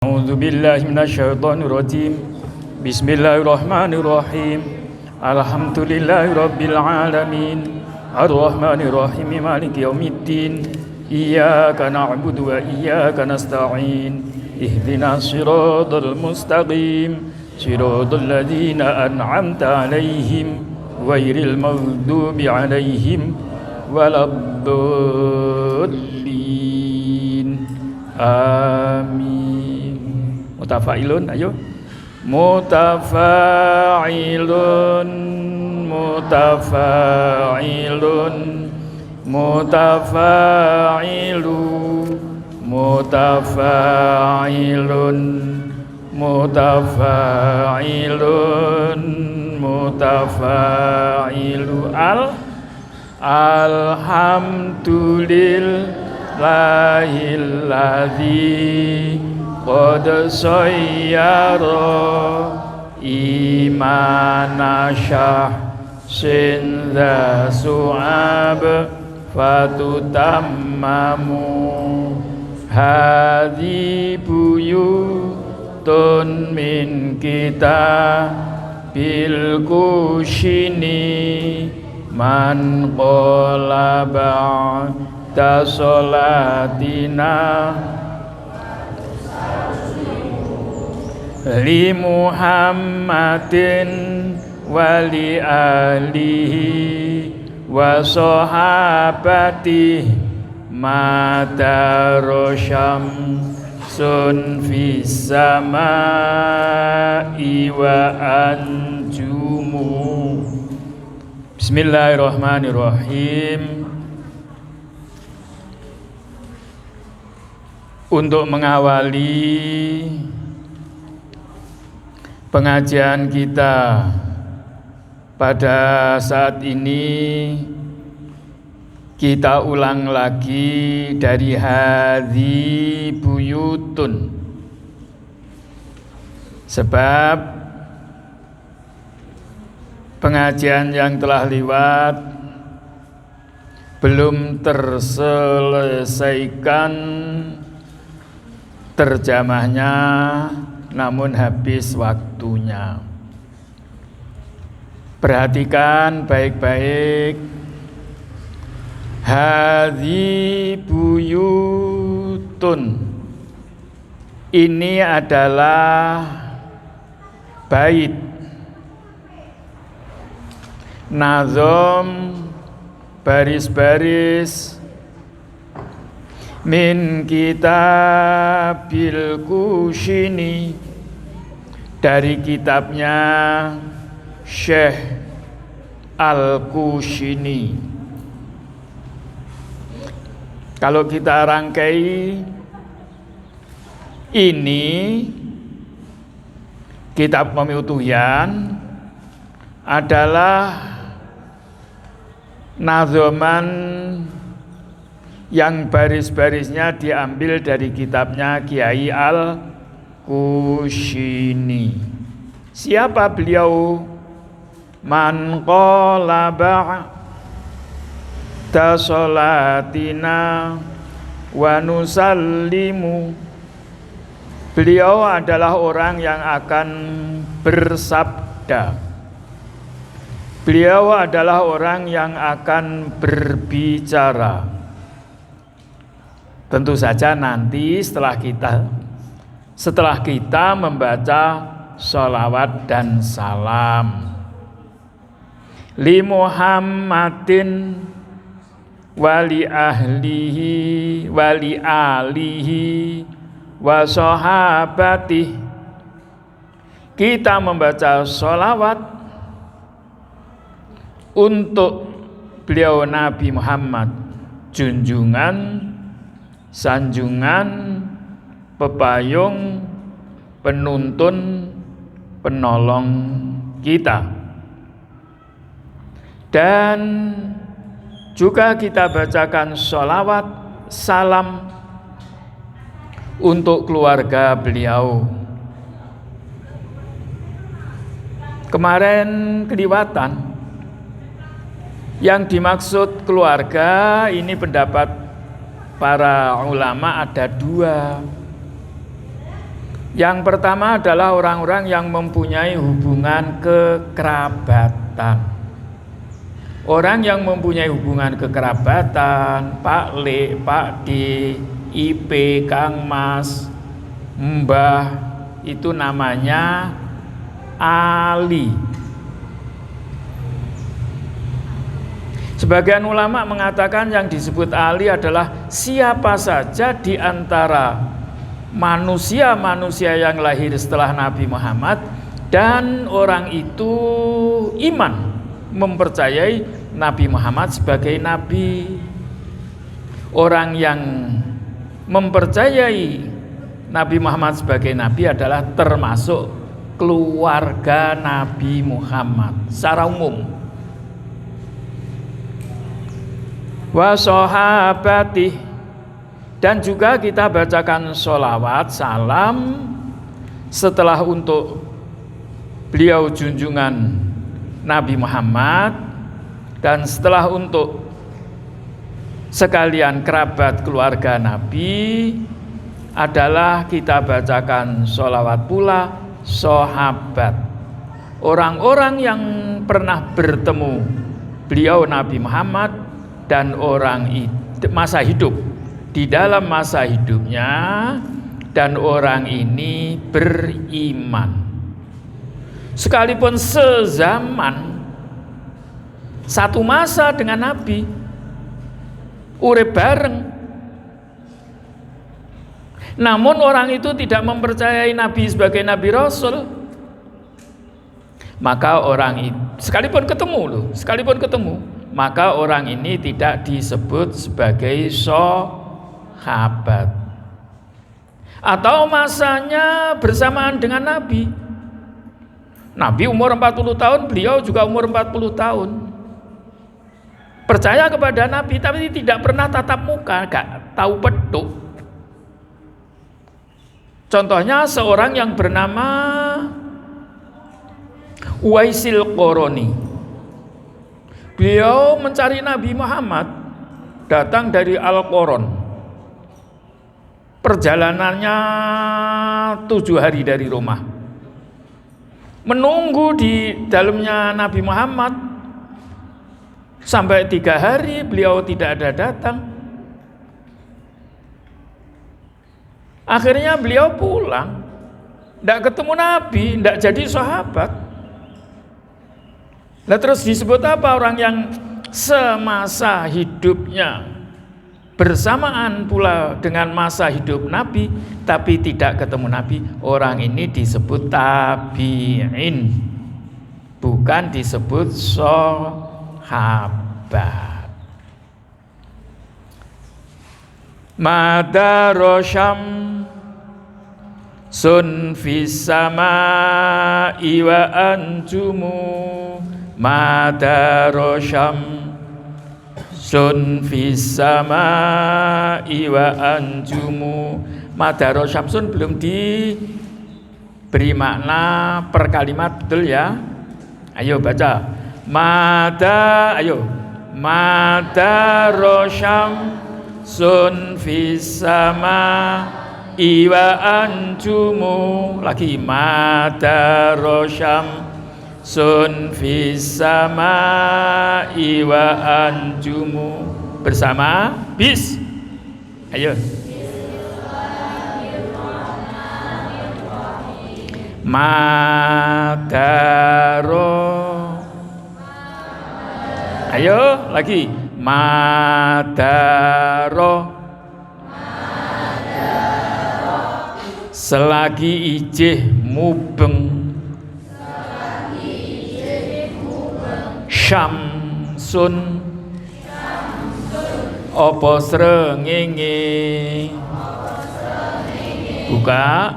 A'udzu billahi minasyaitonir rajim. Bismillahirrahmanirrahim. Alhamdulillahirabbil alamin. Arrahmanir rahim. Maliki yaumiddin. Iyyaka na'budu wa iyyaka nasta'in. Ihdinas siratal mustaqim. Siratal ladzina an'amta 'alaihim ghairil maghdubi 'alaihim waladdallin. Amin. Mutafailun, ayo. Mutafailun, mutafailun, mutafailu, mutafailun, mutafailun, mutafailu. Alhamdulillahilladzi qad sayyara imana syahsin dha su'ab fatutammamu hadhi buyutun min kita bil kushini man qala ba'da sholatina li Muhammadin wa li alihi wa sahabatihi madarosham sun fis samai wa anjumu. Bismillahirrahmanirrahim. Untuk mengawali pengajian kita pada saat ini, kita ulang lagi dari hadzi buyutun, sebab pengajian yang telah lewat belum terselesaikan terjemahnya, namun habis waktunya. Perhatikan baik-baik. Hadzi buyutun, ini adalah bait nazom, baris-baris min kitabil kushini, dari kitabnya Syekh Al-Kushini. Kalau kita rangkai, ini kitab Pemiutuyan adalah nazoman yang baris-barisnya diambil dari kitabnya Kiai Al-Kushini. Siapa beliau? Man qala ba'da sholatina wa nusallimu. Beliau adalah orang yang akan bersabda. Beliau adalah orang yang akan berbicara. Tentu saja nanti setelah kita membaca sholawat dan salam. Li Muhammadin wali ahlihi wali alihi wa sahabatihi. Kita membaca sholawat untuk beliau Nabi Muhammad, junjungan, sanjungan, pepayung, penuntun, penolong kita. Dan juga kita bacakan sholawat, salam untuk keluarga beliau. Kemarin kelewatan. Yang dimaksud keluarga ini pendapat para ulama ada dua. Yang pertama adalah orang-orang yang mempunyai hubungan kekerabatan. Orang yang mempunyai hubungan kekerabatan, Pak Le, Pak D, IP, Kang Mas, Mbah, itu namanya Ali. Sebagian ulama mengatakan yang disebut Ali adalah siapa saja di antara manusia-manusia yang lahir setelah Nabi Muhammad dan orang itu iman mempercayai Nabi Muhammad sebagai nabi. Orang yang mempercayai Nabi Muhammad sebagai nabi adalah termasuk keluarga Nabi Muhammad secara umum. Wa sahabatih, dan juga kita bacakan sholawat salam setelah untuk beliau junjungan Nabi Muhammad dan setelah untuk sekalian kerabat keluarga Nabi adalah kita bacakan sholawat pula sahabat, orang-orang yang pernah bertemu beliau Nabi Muhammad dan orang masa hidup di dalam masa hidupnya, dan orang ini beriman sekalipun sezaman satu masa dengan Nabi, urip bareng, namun orang itu tidak mempercayai Nabi sebagai Nabi Rasul, maka orang itu sekalipun ketemu, maka orang ini tidak disebut sebagai sahabat. Atau masanya bersamaan dengan Nabi. Nabi umur 40 tahun, beliau juga umur 40 tahun. Percaya kepada Nabi tapi tidak pernah tatap muka, gak tahu petuk. Contohnya seorang yang bernama Uwaisil Qarani. Beliau mencari Nabi Muhammad, datang dari Al-Qaron. Perjalanannya 7 hari dari rumah. Menunggu di dalamnya Nabi Muhammad sampai 3 hari beliau tidak ada datang. Akhirnya beliau pulang, tidak ketemu Nabi, tidak jadi sahabat. Nah terus disebut apa orang yang semasa hidupnya bersamaan pula dengan masa hidup Nabi tapi tidak ketemu Nabi? Orang ini disebut tabi'in, bukan disebut sahabat. Madarosyam sun fis samai wa anjumu, madarosyam sun fis samai wa anjumu. Madaro syamsun belum diberi makna per kalimat, betul ya? Ayo baca. Ayo. Madaro syamsun fis samai wa anjumu. Lagi madaro sun fis samai wa anjumu. Bersama bis. Ayo. Madaro. Ayo lagi. Madaro. Selagi ijih mubeng. Syamsun apa srengenge. Buka,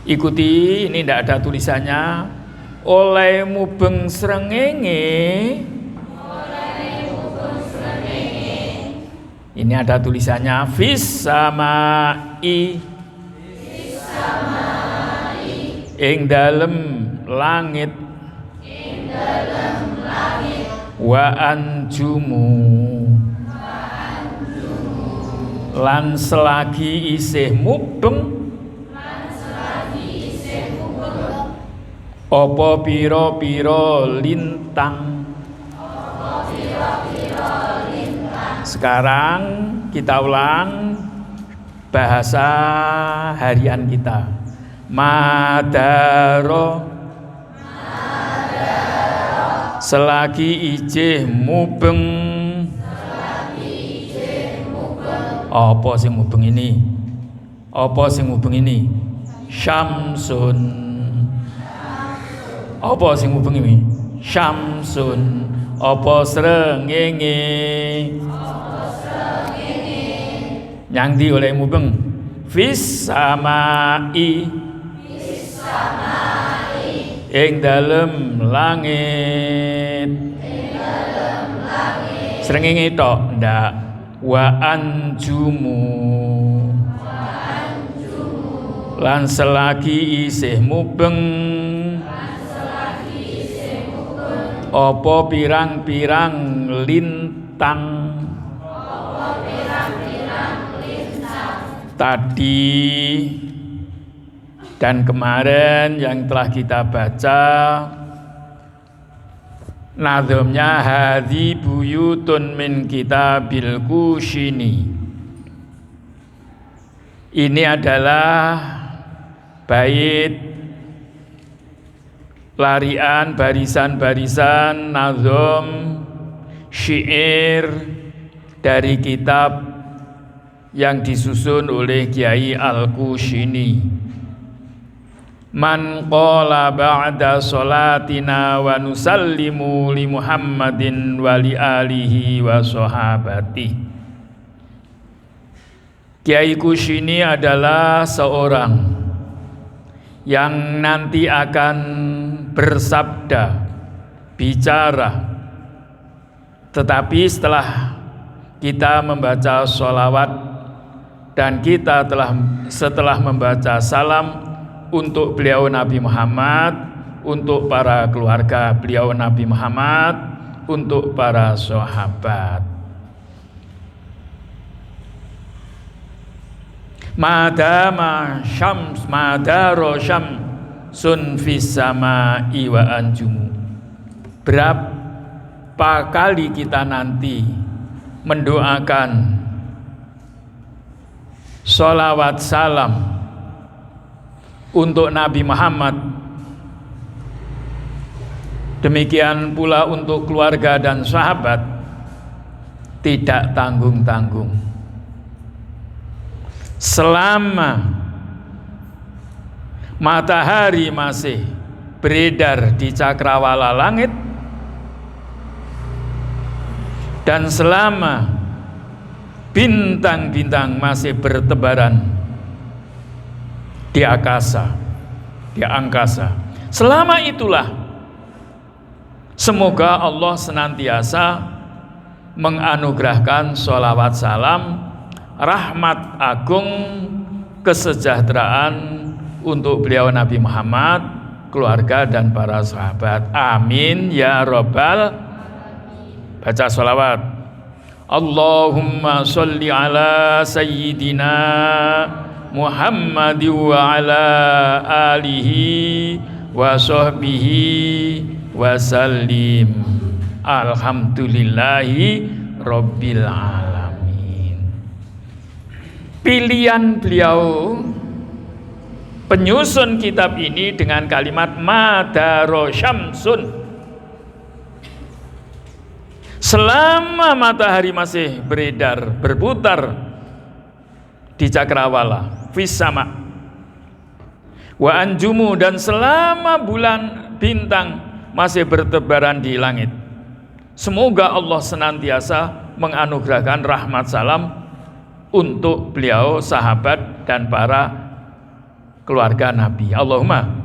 ikuti, ini tidak ada tulisannya. Oleh mubeng srengenge. Ini ada tulisannya fis samai, ing dalem langit, wa anjumu, lan selagi isih mubeng apa pira-pira lintang. Sekarang kita ulang bahasa harian kita. Madaro selagi ijih mubeng. Apa sing mubeng ini? Apa sing mubeng ini? Syamsun. Apa sing mubeng ini? Syamsun. Apa srengenge? Nyang di oleh mubeng. Fis samai. Ing dalem langit. Srengenge tok ndak. Wa anjumu. Lan selagi isih mubeng apa pirang-pirang lintang. Tadi dan kemarin yang telah kita baca nazamnya hadhi buyutun min kitabil Kushini. Ini adalah bait larian barisan-barisan nazam syair dari kitab yang disusun oleh Kiai Al-Kushini. Man qala ba'da sholatina wa nusallimu li Muhammadin wa li alihi wa sahabati. Kiai Kushini adalah seorang yang nanti akan bersabda, bicara. Tetapi setelah kita membaca sholawat dan kita setelah membaca salam untuk beliau Nabi Muhammad, untuk para keluarga beliau Nabi Muhammad, untuk para sahabat. Madama syams madaro syamsun fis samai wa anjumu. Berapa kali kita nanti mendoakan sholawat salam untuk Nabi Muhammad, demikian pula untuk keluarga dan sahabat, tidak tanggung-tanggung. Selama matahari masih beredar di cakrawala langit dan selama bintang-bintang masih bertebaran di angkasa, selama itulah semoga Allah senantiasa menganugerahkan sholawat salam, rahmat agung, kesejahteraan untuk beliau Nabi Muhammad, keluarga dan para sahabat. Amin ya rabbal. Baca sholawat. Allahumma sholli ala sayyidina Muhammad wa ala alihi wa sahbihi wa sallim. Alhamdulillahi rabbil alamin. Pilihan beliau penyusun kitab ini dengan kalimat madaro syamsun. Selama matahari masih beredar, berputar di cakrawala, fis sama wa anjumu, dan selama bulan bintang masih bertebaran di langit, semoga Allah senantiasa menganugerahkan rahmat salam untuk beliau, sahabat dan para keluarga Nabi. Allahumma amin.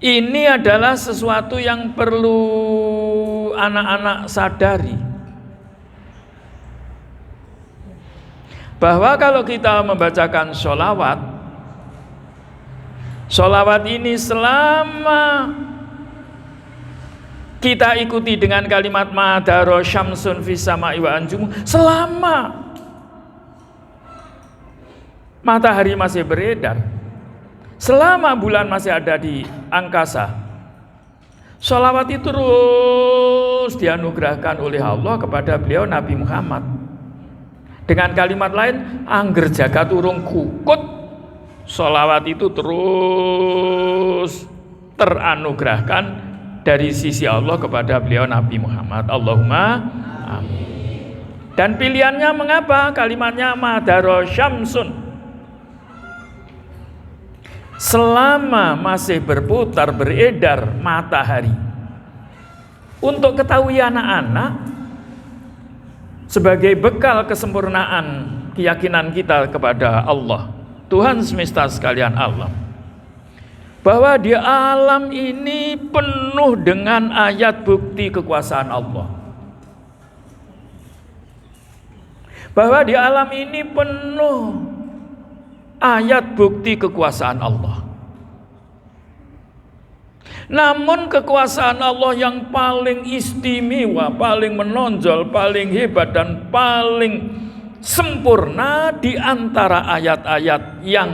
Ini adalah sesuatu yang perlu anak-anak sadari, bahwa kalau kita membacakan sholawat ini selama kita ikuti dengan kalimat madaro syamsun fis sama'i wa anjumu, selama matahari masih beredar, selama bulan masih ada di angkasa, sholawat itu terus dianugerahkan oleh Allah kepada beliau Nabi Muhammad. Dengan kalimat lain, angger jagat urung kukut, sholawat itu terus teranugerahkan dari sisi Allah kepada beliau Nabi Muhammad. Allahumma amin. Dan pilihannya mengapa? Kalimatnya madaro syamsun, selama masih berputar beredar matahari. Untuk ketahui anak-anak, sebagai bekal kesempurnaan keyakinan kita kepada Allah, Tuhan semesta sekalian alam, bahwa di alam ini penuh dengan ayat bukti kekuasaan Allah. Bahwa di alam ini penuh ayat bukti kekuasaan Allah. Namun kekuasaan Allah yang paling istimewa, paling menonjol, paling hebat dan paling sempurna di antara ayat-ayat yang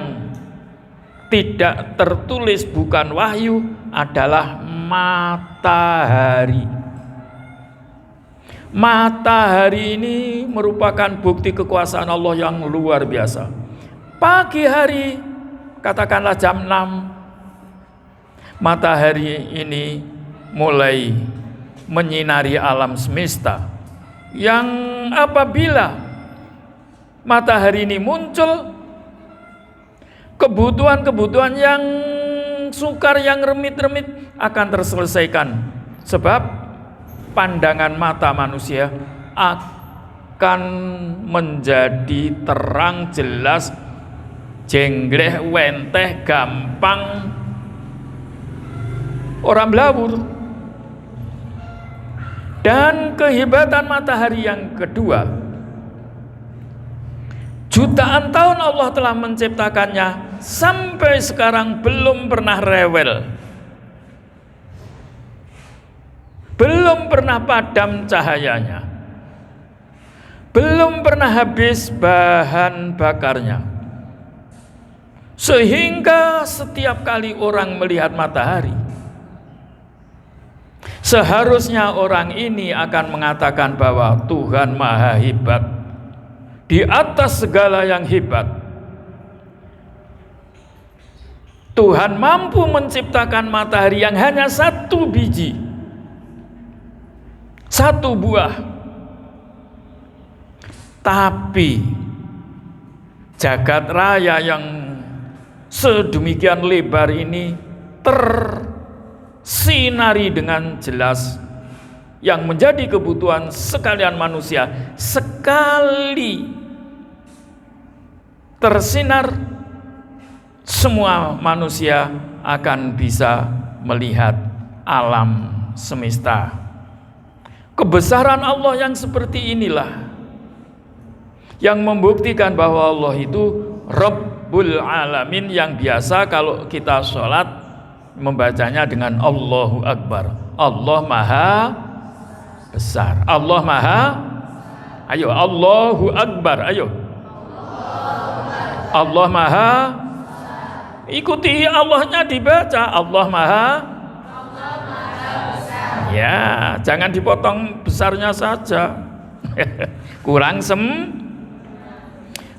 tidak tertulis, bukan wahyu, adalah matahari. Matahari ini merupakan bukti kekuasaan Allah yang luar biasa. Pagi hari, katakanlah jam 6, matahari ini mulai menyinari alam semesta, yang apabila matahari ini muncul, kebutuhan-kebutuhan yang sukar, yang remit-remit akan terselesaikan, sebab pandangan mata manusia akan menjadi terang, jelas, jengleh, wenteh, gampang, orang belawur. Dan kehebatan matahari yang kedua, jutaan tahun Allah telah menciptakannya, sampai sekarang belum pernah rewel, belum pernah padam cahayanya, belum pernah habis bahan bakarnya. Sehingga setiap kali orang melihat matahari, seharusnya orang ini akan mengatakan bahwa Tuhan Maha Hebat, di atas segala yang hebat. Tuhan mampu menciptakan matahari yang hanya satu biji, satu buah. Tapi jagat raya yang sedemikian lebar ini tersinari dengan jelas, yang menjadi kebutuhan sekalian manusia. Sekali tersinar, semua manusia akan bisa melihat alam semesta. Kebesaran Allah yang seperti inilah yang membuktikan bahwa Allah itu Rabbul Alamin, yang biasa kalau kita sholat membacanya dengan Allahu Akbar. Allah Maha Besar, Allah Maha, ayo Allahu Akbar, ayo Allah Maha, ikuti Allahnya dibaca, Allah Maha, ya, jangan dipotong besarnya saja. Kurang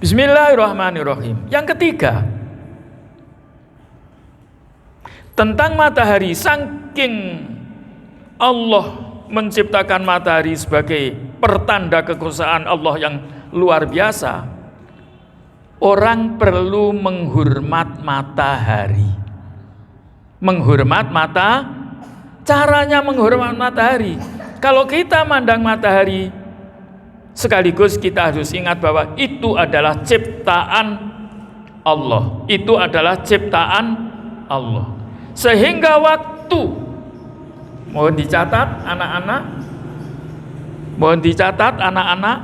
Bismillahirrahmanirrahim. Yang ketiga, tentang matahari, saking Allah menciptakan matahari sebagai pertanda kekuasaan Allah yang luar biasa, orang perlu menghormat matahari. Menghormat caranya menghormat matahari. Kalau kita mandang matahari, sekaligus kita harus ingat bahwa itu adalah ciptaan Allah. Itu adalah ciptaan Allah. Sehingga waktu, mohon dicatat anak-anak, mohon dicatat anak-anak,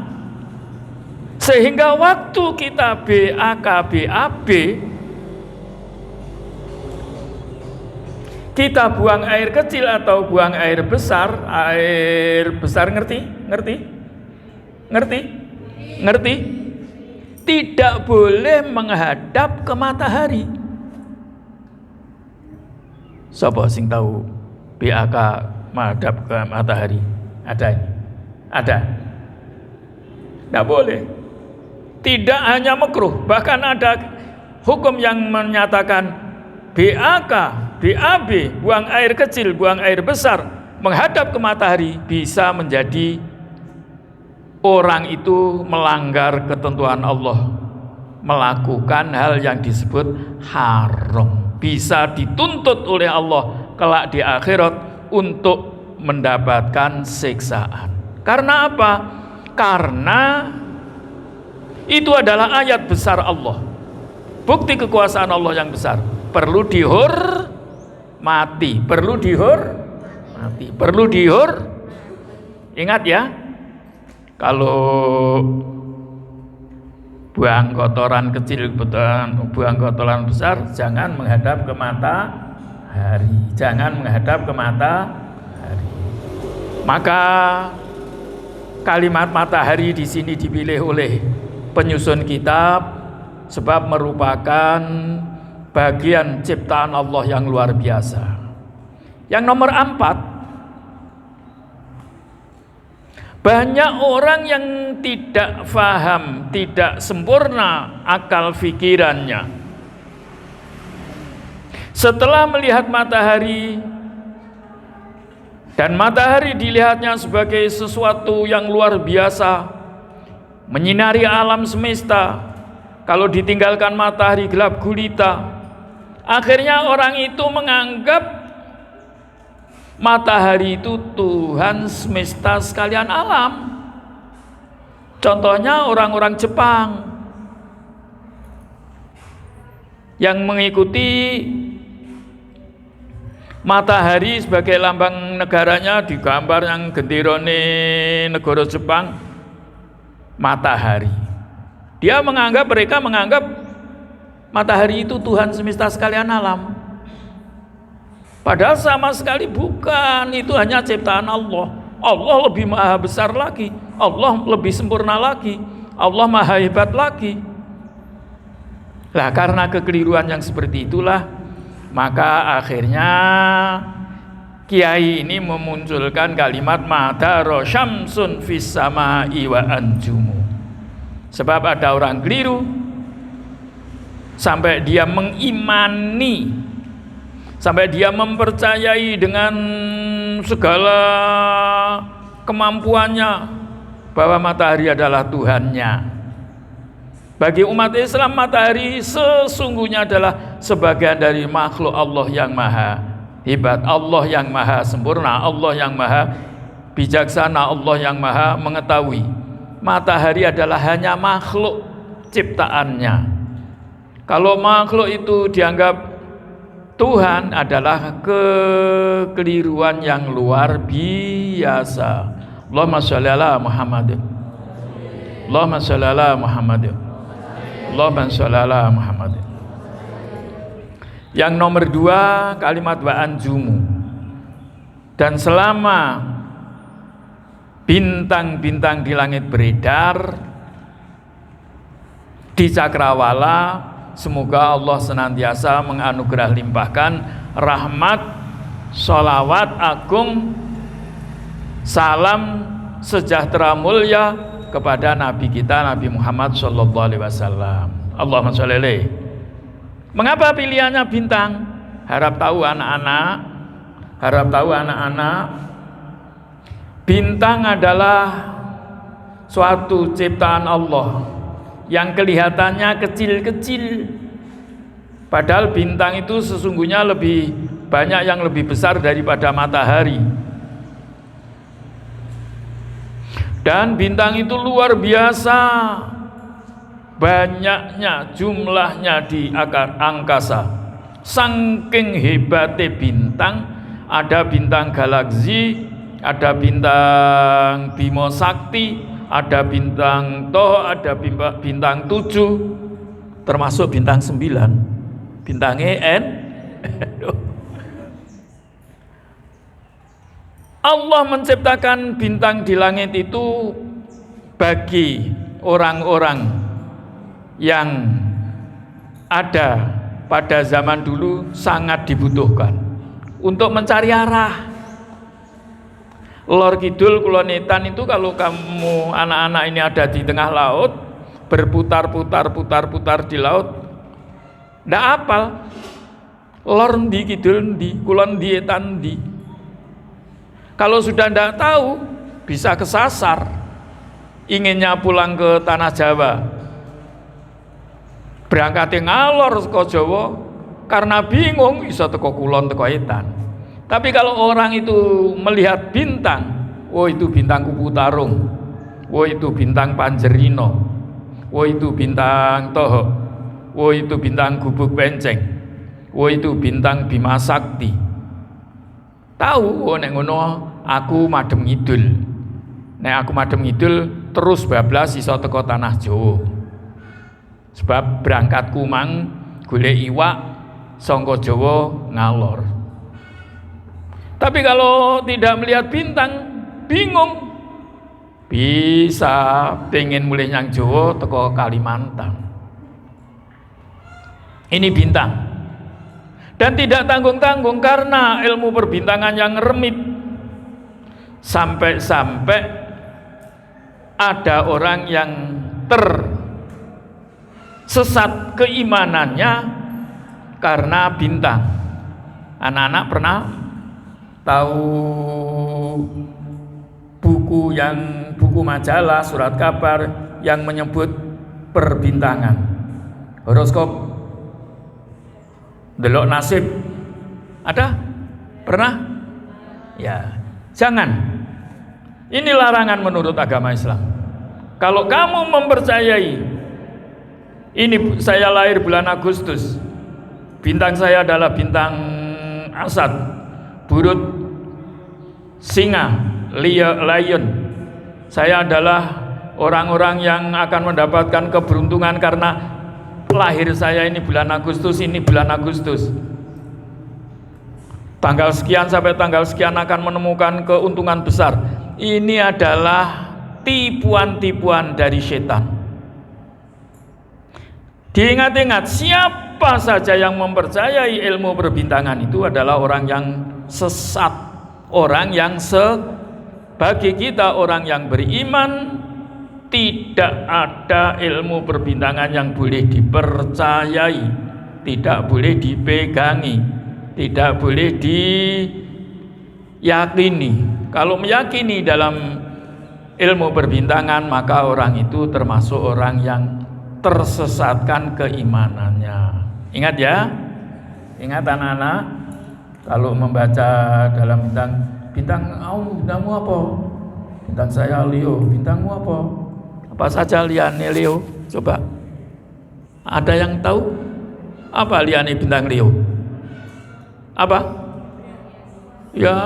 sehingga waktu kita BAB, kita buang air kecil atau buang air besar ngerti? tidak boleh menghadap ke matahari. Siapa sing tahu BAK menghadap ke matahari? Ada ini? Ada? Tidak boleh. Tidak hanya makruh, bahkan ada hukum yang menyatakan BAK, BAB, buang air kecil, buang air besar, menghadap ke matahari bisa menjadi orang itu melanggar ketentuan Allah, melakukan hal yang disebut haram, bisa dituntut oleh Allah kelak di akhirat untuk mendapatkan siksaan. Karena apa? Karena itu adalah ayat besar Allah, bukti kekuasaan Allah yang besar, perlu dihormati, perlu ingat ya. Kalau buang kotoran kecil, buang kotoran besar, jangan menghadap ke matahari, jangan menghadap ke matahari. Maka kalimat matahari di sini dipilih oleh penyusun kitab sebab merupakan bagian ciptaan Allah yang luar biasa. Yang nomor 4, banyak orang yang tidak faham, tidak sempurna akal pikirannya. Setelah melihat matahari, dan matahari dilihatnya sebagai sesuatu yang luar biasa, menyinari alam semesta. Kalau ditinggalkan matahari gelap gulita. Akhirnya orang itu menganggap matahari itu Tuhan semesta sekalian alam. Contohnya orang-orang Jepang yang mengikuti matahari sebagai lambang negaranya, digambar yang genderone negara Jepang matahari. Mereka menganggap matahari itu Tuhan semesta sekalian alam. Padahal sama sekali bukan, itu hanya ciptaan Allah. Allah lebih maha besar lagi, Allah lebih sempurna lagi, Allah maha hebat lagi. Lah karena kekeliruan yang seperti itulah, maka akhirnya kiai ini memunculkan kalimat madaro syamsun fis samai wa anjumu. Sebab ada orang keliru sampai dia mengimani, sampai dia mempercayai dengan segala kemampuannya bahwa matahari adalah Tuhannya. Bagi umat Islam, matahari sesungguhnya adalah sebagian dari makhluk Allah yang maha hebat, Allah yang maha sempurna, Allah yang maha bijaksana, Allah yang maha mengetahui. Matahari adalah hanya makhluk ciptaannya. Kalau makhluk itu dianggap Tuhan, adalah kekeliruan yang luar biasa. Allahumma sholli ala Muhammad. Allahumma sholli ala Muhammad. Allahumma sholli ala Muhammad. Yang nomor 2, kalimat wa anjumu. Dan selama bintang-bintang di langit beredar di cakrawala, semoga Allah senantiasa menganugerah limpahkan rahmat, sholawat agung, salam sejahtera mulia kepada Nabi kita, Nabi Muhammad Sallallahu Alaihi Wasallam. Allahumma sholli alaihi. Mengapa pilihannya bintang? Harap tahu anak-anak, bintang adalah suatu ciptaan Allah yang kelihatannya kecil-kecil, padahal bintang itu sesungguhnya lebih banyak yang lebih besar daripada matahari. Dan bintang itu luar biasa banyaknya, jumlahnya di angkasa. Saking hebatnya bintang, ada bintang galaksi, ada bintang Bima Sakti, ada bintang Toh, ada bintang 7, termasuk bintang 9, bintang EN. Allah menciptakan bintang di langit itu bagi orang-orang yang ada pada zaman dulu sangat dibutuhkan untuk mencari arah. Lor kidul kulon etan itu kalau kamu anak-anak ini ada di tengah laut, berputar-putar di laut, ndak apal. Lor ndi kidul ndi, kulon ndi etan ndi. Kalau sudah ndak tahu, bisa kesasar. Inginnya pulang ke tanah Jawa, berangkat ngalor ke Jawa karena bingung iso teko kulon teko etan. Tapi kalau orang itu melihat bintang, oh itu bintang Kupu Tarung, oh itu bintang Panjerino, oh itu bintang Toho, oh itu bintang Gubuk Penceng, oh itu bintang Bima Sakti. Tahu, oh nek ngono aku madem ngidul. Nek aku madem ngidul terus bablas iso teko tanah Jawa. Sebab berangkatku mang golek iwak sangka Jawa ngalor. Tapi kalau tidak melihat bintang, bingung. Bisa pengen mulai nyang Jawa teko Kalimantan. Ini bintang. Dan tidak tanggung-tanggung karena ilmu perbintangan yang remit. Sampai-sampai ada orang yang tersesat keimanannya karena bintang. Anak-anak pernah tahu buku majalah, surat kabar yang menyebut perbintangan, horoskop, delok nasib, ada? Pernah? Ya, jangan. Ini larangan menurut agama Islam. Kalau kamu mempercayai ini saya lahir bulan Agustus, bintang saya adalah bintang Asad, Burut, Singa, Lion. Saya adalah orang-orang yang akan mendapatkan keberuntungan karena lahir saya ini bulan Agustus, ini bulan Agustus. Tanggal sekian sampai tanggal sekian akan menemukan keuntungan besar. Ini adalah tipuan-tipuan dari setan. Diingat-ingat, siapa saja yang mempercayai ilmu perbintangan itu adalah orang yang sesat, orang yang bagi kita orang yang beriman tidak ada ilmu perbintangan yang boleh dipercayai, tidak boleh dipegangi, tidak boleh diyakini. Kalau meyakini dalam ilmu perbintangan maka orang itu termasuk orang yang tersesatkan keimanannya. Ingat ya, ingat anak-anak, kalau membaca dalam bintangmu apa? Bintang saya Leo. Bintangmu apa? Apa saja liane Leo? Coba. Ada yang tahu? Apa liane bintang Leo? Apa? Ya,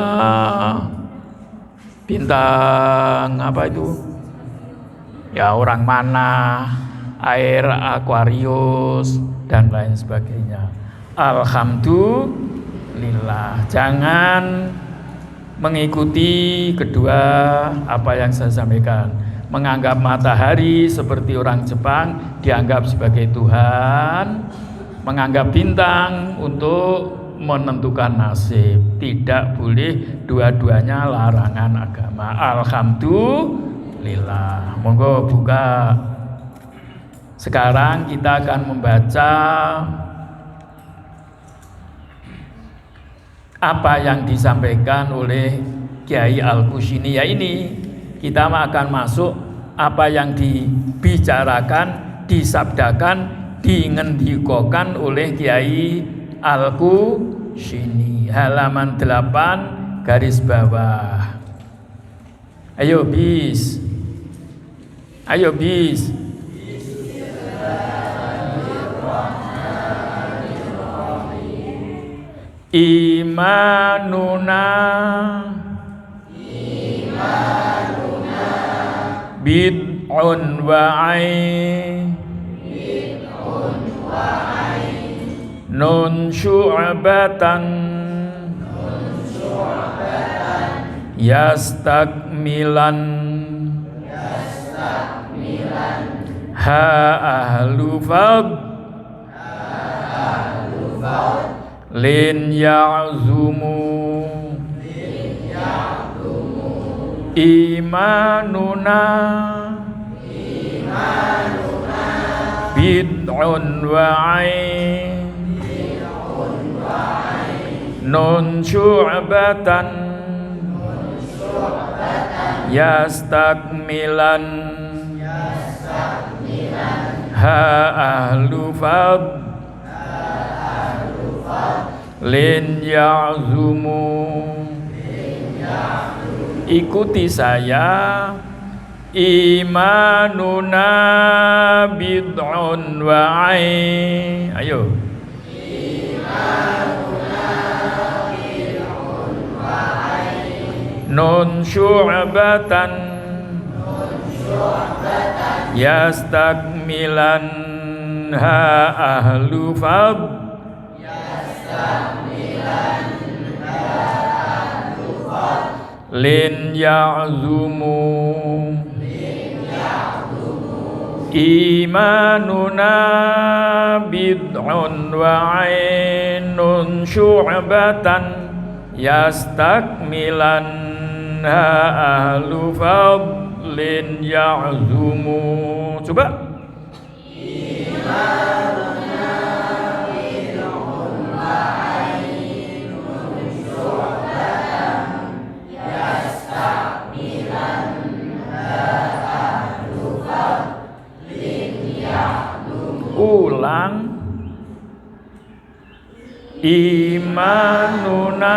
bintang apa itu? Ya orang mana, air, Aquarius dan lain sebagainya. Alhamdulillah. Jangan mengikuti kedua apa yang saya sampaikan. Menganggap matahari seperti orang Jepang dianggap sebagai Tuhan, menganggap bintang untuk menentukan nasib. Tidak boleh, dua-duanya larangan agama. Alhamdulillah. Monggo buka. Sekarang kita akan membaca apa yang disampaikan oleh Kiai Al-Qusyini. Ya ini kita akan masuk apa yang dibicarakan, disabdakan, dingendikokan oleh Kiai Al-Qusyini, halaman 8 garis bawah. Ayo bis. Ayo bis. Imanuna bid'un wa'ai nun syu'batan yastakmilan ha ahlu fadl lin ya'zumu imanuna bid'un wa'in nun syu'batan yastakmilan ha ahlu fadl lin ya'zumu. Ikuti saya, imanuna bid'un wa'in. Ayo. Nun syu'batan yastakmilan ha ahlu fadl lin ya'zumu imanuna bid'un wa'inun syu'batan yastakmilan ha ahlu fadlin ya'zumu. Coba. Ulang. Imanuna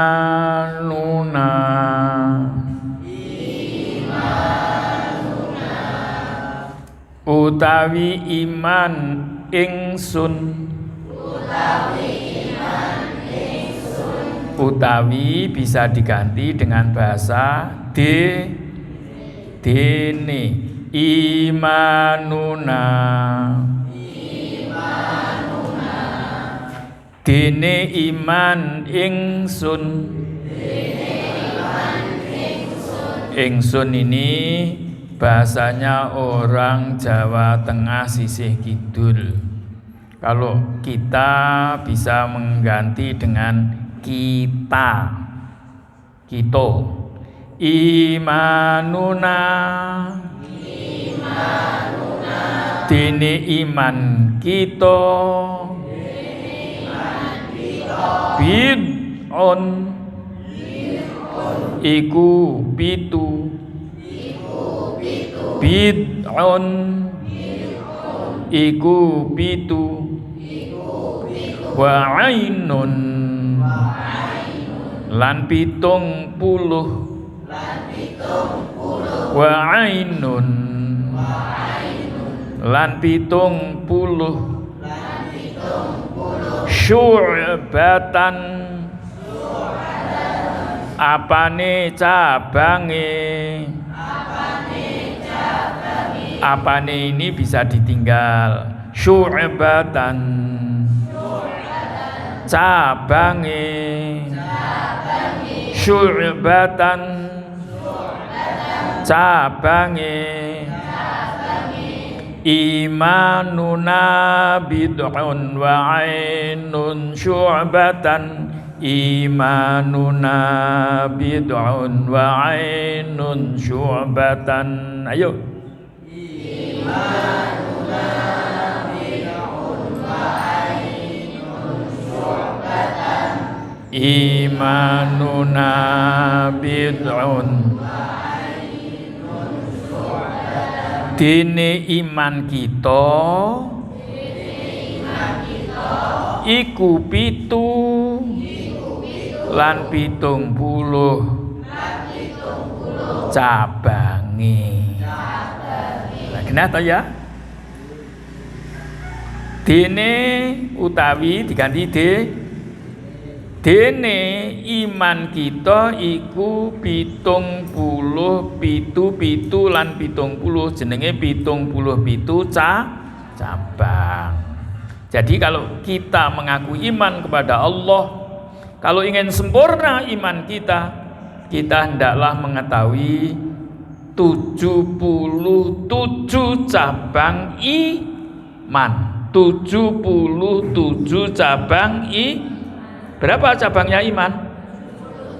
imanuna utawi iman ingsun utawi bisa diganti dengan bahasa dene imanuna dene iman ingsun. Ingsun ini bahasanya orang Jawa Tengah sisih kidul. Kalau kita bisa mengganti dengan kita, kito. Imanuna dene iman kita bid'un iku pitu bid'un iku pitu wa ainun lan pitung puluh wa ainun lan pitung puluh syu'batan apane cabange. Apane ini bisa ditinggal. Syu'batan cabange. Syu'batan cabange. Imanuna bid'un wa ainun syu'batan. Imanuna bid'un wa ainun syu'batan. Ayo. Imanuna bid'un wa ainun syu'batan. Imanuna bid'un dene iman kita iku pitu lan pitung puluh cabange. Nah, kenapa ya? Dene utawi diganti Dene iman kita iku 77 lan 70 jenenge 77 cabang. Jadi kalau kita mengaku iman kepada Allah, kalau ingin sempurna iman kita hendaklah mengetahui 77 cabang iman. 77 cabang Berapa cabangnya iman?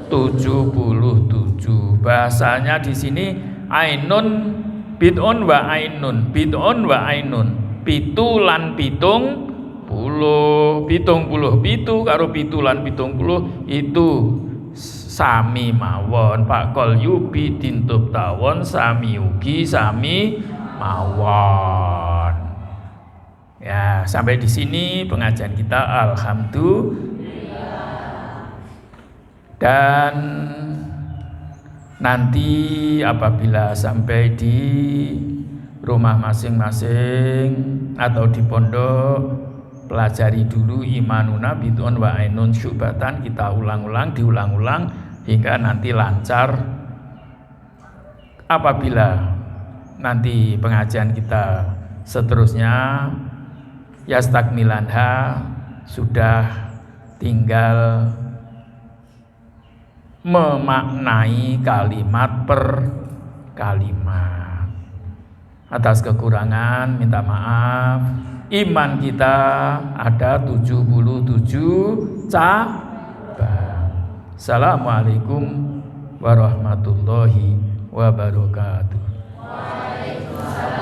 77. Bahasanya di sini ainun bid'un wa ainun. Bid'un wa ainun. Pitu lan pitung puluh. Pitu karo pitu lan pitung puluh itu sami mawon. Pak Kol yubi tintub tawon sami ugi sami mawon. Ya, sampai di sini pengajian kita, alhamdulillah. Dan nanti apabila sampai di rumah masing-masing atau di pondok, pelajari dulu imanuna bid'un wa ainun syubatan, kita diulang-ulang hingga nanti lancar. Apabila nanti pengajian kita seterusnya yastakmilanha, sudah tinggal memaknai kalimat per kalimat. Atas kekurangan minta maaf. Iman kita ada 77 cabang. Assalamualaikum warahmatullahi wabarakatuh. Waalaikumsalam.